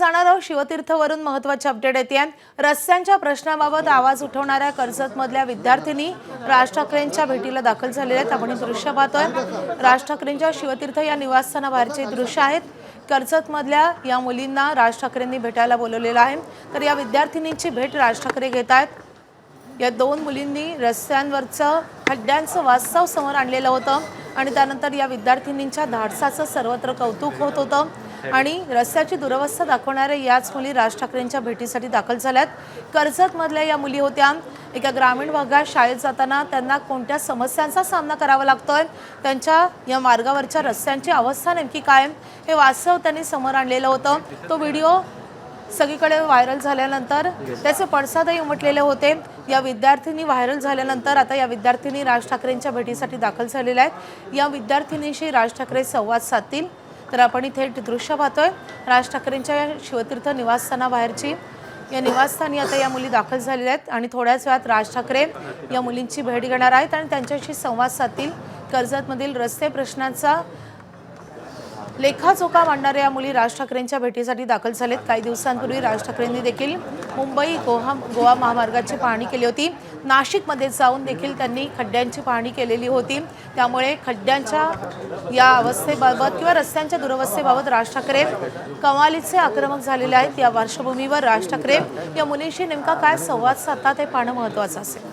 जाणार आहोत शिवतीर्थवरून महत्त्वाची अपडेट येते। रस्त्यांच्या प्रश्नाबाबत आवाज उठवणाऱ्या कर्जतमधल्या विद्यार्थिनी राज ठाकरेंच्या भेटीला दाखल झालेल्या आहेत। आपण दृश्य पाहतोय, राज ठाकरेंच्या शिवतीर्थ या निवासस्थानाबाहेरचे दृश्य आहेत। कर्जतमधल्या या मुलींना राज ठाकरेंनी भेटायला बोलवलेलं आहे, तर या विद्यार्थिनींची भेट राज ठाकरे घेत आहेत। या दोन मुलींनी रस्त्यांवरचं खड्ड्यांचं वास्तव समोर आणलेलं होतं आणि त्यानंतर या विद्यार्थिनींच्या धाडसाचं सर्वत्र कौतुक होत होतं आणि रस्त्याची दुरवस्था दाखवणाऱ्या याच मुली राज ठाकरेंच्या भेटीसाठी दाखल झाल्यात। कर्जतमधल्या या मुली होत्या। एका ग्रामीण भागात शाळेत जाताना त्यांना कोणत्या समस्यांचा सामना करावा लागतोय, त्यांच्या या मार्गावरच्या रस्त्यांची अवस्था नेमकी काय हे वास्तव त्यांनी समोर आणलेलं होतं। तो व्हिडिओ सगळीकडे व्हायरल झाल्यानंतर त्याचे पडसादही उमटलेले होते। या विद्यार्थिनी व्हायरल झाल्यानंतर आता या विद्यार्थिनी राज ठाकरेंच्या भेटीसाठी दाखल झालेल्या आहेत। या विद्यार्थिनीशी राज ठाकरे संवाद साधतील, तर आपण इथे दृश्य पाहतोय राज ठाकरेंच्या शिवतीर्थ निवासस्थानाबाहेरची। या निवासस्थानी आता या मुली दाखल झालेल्या आहेत आणि थोड्याच वेळात राज ठाकरे या मुलींची भेट घेणार आहेत आणि त्यांच्याशी संवाद साधतील। कर्जतमधील रस्ते प्रश्नांचा लेखाजोखा मांडणाऱ्या या मुली राज ठाकरेंच्या भेटीसाठी दाखल झालेत। काही दिवसांपूर्वी राज ठाकरेंनी देखील मुंबई गोवा महामार्गाची पाहणी केली होती। नाशिकमध्ये जाऊन देखील त्यांनी खड्ड्यांची पाहणी केलेली होती। त्यामुळे खड्ड्यांच्या या अवस्थेबाबत किंवा रस्त्यांच्या दुरवस्थेबाबत राज ठाकरे कमालीचे आक्रमक झालेले आहेत। या पार्श्वभूमीवर राज ठाकरे या मुलींशी नेमका काय संवाद साधतात हे पाहणं महत्त्वाचं असेल।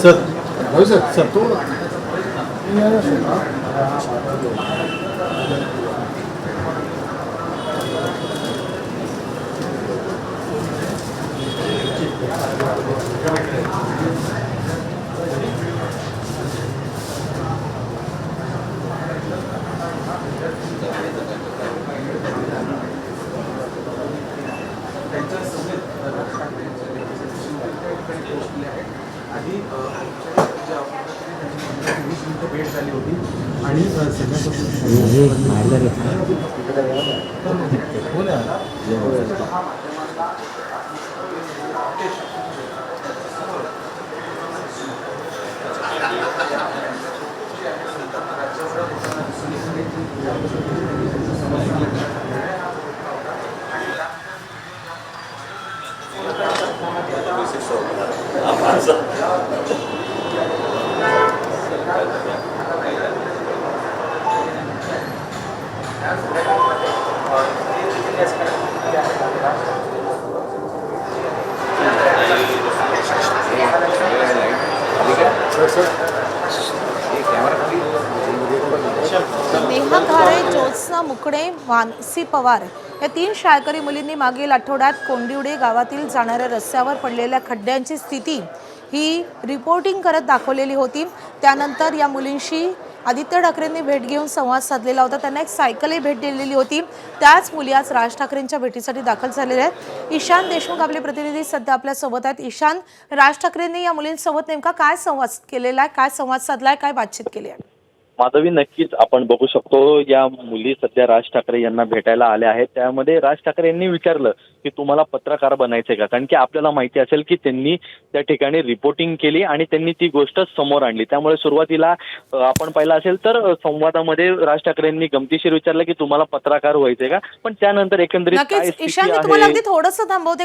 सर तो भेट झाली होती आणि नेहा घारे, ज्योत्स्ना सीमा मुकडे, मानसी पवार या 3 शाळकरी मुलींनी मागील आठवड्यात कोंडिवडे गावातील जाणाऱ्या रस्त्यावर पडलेल्या खड्ड्यांची स्थिती ही रिपोर्टिंग करत दाखवलेली होती। त्यानंतर या मुलींशी आदित्य ठाकरेंनी भेट घेऊन संवाद साधलेला होता। त्यांना एक सायकलही भेट दिलेली होती। त्याच मुली आज राज ठाकरेंच्या भेटीसाठी दाखल झालेल्या आहेत। ईशान देशमुख आपले प्रतिनिधी सध्या आपल्या सोबत आहेत। ईशान, राज ठाकरेंनी या मुलींसोबत नेमका काय संवाद केलेला आहे, काय संवाद साधलाय, काय बातचीत केली आहे? माधवी, नक्कीच आपण बघू शकतो या मुली सध्या राज ठाकरे यांना भेटायला आल्या आहेत। त्यामध्ये राज ठाकरे यांनी विचारलं की तुम्हाला पत्रकार बनायचंय का, कारण की आपल्याला माहिती असेल की त्यांनी त्या ठिकाणी रिपोर्टिंग केली आणि त्यांनी ती गोष्ट समोर आणली। त्यामुळे सुरुवातीला आपण पाहिलं असेल तर संवादामध्ये राज ठाकरेंनी गमतीशीर विचारलं की तुम्हाला पत्रकार व्हायचंय का, पण त्यानंतर एकंदरीत काय नक्कीच स्थिती ईशान, मी आहे तुम्हाला अगदी थोडंसं थांबवते